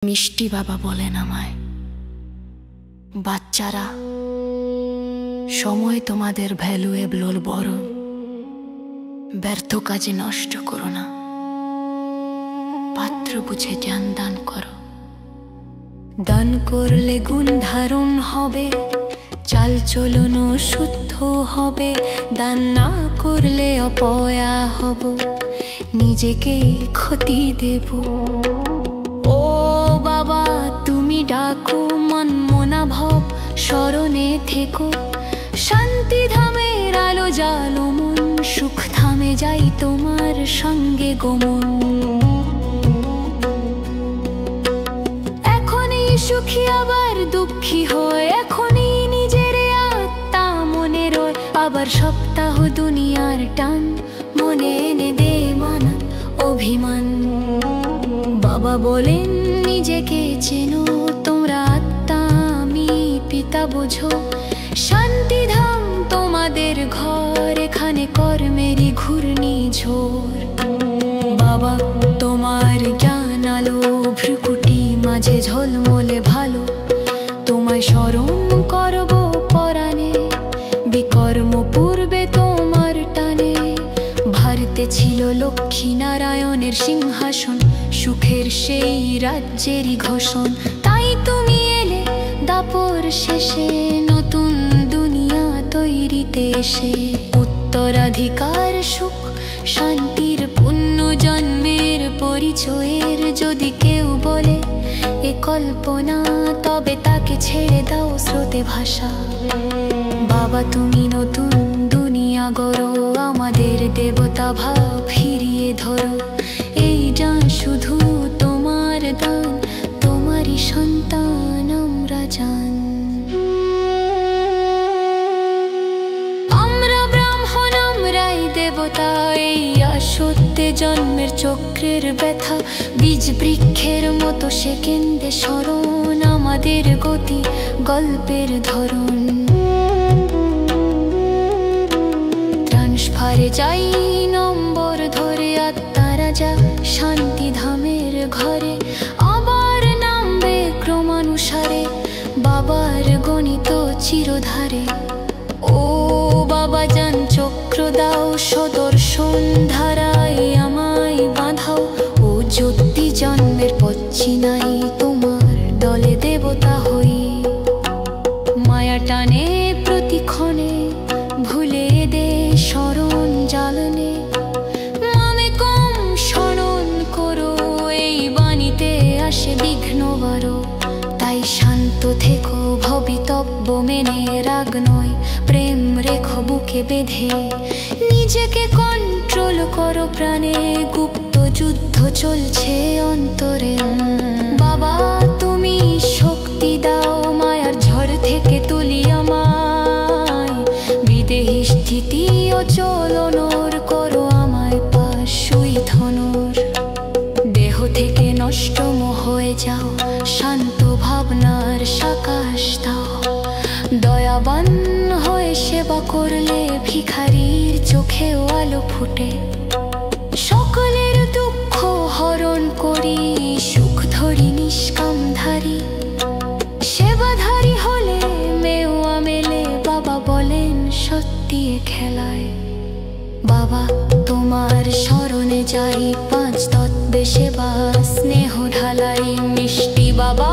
মিষ্টি বাবা বলেন আমায়, বাচ্চারা সময় তোমাদের ভ্যালুয়েবল বড়, ব্যর্থ কাজে নষ্ট করো না, পাত্র বুঝে জ্ঞান দান করো। দান করলে গুণ ধারণ হবে, চাল চলন শুদ্ধ হবে। দান না করলে অপয়া হব, নিজেকে ক্ষতি দেব। ও বাবা তুমি ডাকো, মন মনাভাব স্মরণে থেকো। শান্তি ধামের আলো জালো মন, সুখ থামে যাই তোমার সঙ্গে গমন। এখনই সুখী আবার দুঃখী হয়, এখনই নিজের আত্মা মনে রয়। আবার সপ্তাহ দুনিয়ার টান মনে এনে দে মান অভিমান। বাবা বলেন নিজেকে চেনো, তোমরা আত্মা আমি পিতা বোঝো। শান্তিধাম তোমাদের ঘর, এখানে কর্মেরই ঘূর্ণি ঝড়। বাবা তোমার জ্ঞান আলো, ভ্রুকুটি মাঝে ঝলমলে ভালো। তোমায় স্মরণ করব পরাণে, বিকর্ম পূর্বে তোমার টানে। ভারতে ছিল লক্ষ্মী নারায়ণের সিংহাসন, সুখের সেই রাজ্যেরই ঘোষণ। তাই তুমি এলে দাপর শেষে, নতুন দুনিয়া তৈরিতে এসে। উত্তরাধিকার সুখ শান্তির পুণ্য জন্মের পরিচয়ের যদি কেউ বলে এ কল্পনা, তবে তাকে ছেড়ে দাও স্রোতে ভাষা। বাবা তুমি নতুন দুনিয়া গড়ো, আমাদের দেবতা ভাব ফিরিয়ে ধরো। এই জান শুধু তোমার দান, তোমারই সন্তান আমরা জান। আমরা ব্রাহ্মণ আমরাই দেবতা, এই আসতে জন্মের চক্রের ব্যথা। বীজ বৃক্ষের মতো সেকেন্ডে স্মরণ, আমাদের গতি গল্পের ধরন। ট্রান্সফারে যাই নম্বর ধরে, আত্মারা যা শান্তি ধামের ঘরে। আবার নামবে ক্রমানুসারে, বাবার গণিত চিরধারে। ও বাবা যান চক্র দাও, সদর্শন ধারায় আমায় বাঁধাও। ও জ্যোতি জন্মের পচ্ছি নাই, তোমার দলে দেবতা হই। মায়া টানে প্রতিক্ষণে, ভুলে দে স্মরণ জ্বালনে। মামে কম স্মরণ করো, এই বাণীতে আসে বিঘ্ন বারো। তাই শান্ত থেকো, ভবিতব্য মেনে রাগ নয়, প্রেম রেখো বুকে বেঁধে। নিজেকে কন্ট্রোল করো প্রাণে, গুপ্ত যুদ্ধ চলছে অন্তরে। বাবা তুমি শক্তি দাও, মায়ার ঝড় থেকে তুলি আমায়। বিদেহী স্থিতি ও চলনোর করো আমায় পাশুই ধনুর। দেহ থেকে নষ্টম হয়ে যাও, শান্ত ভাবনার সাকাশ দাও। দয়াবান হয়ে সেবা করলে, ভিখারির চোখেও আলো ফুটে। সকলের দুঃখ হরণ করি, সুখ ধরি নিষ্কামধারী। সেবাধারী হলে মেওয়া মেলে, বাবা বলেন সত্যি এ খেলায়। বাবা তোমার স্মরণে যাই, পাঁচ তত্ত্বে সেবা স্নেহ ঢালাই। মিষ্টি বাবা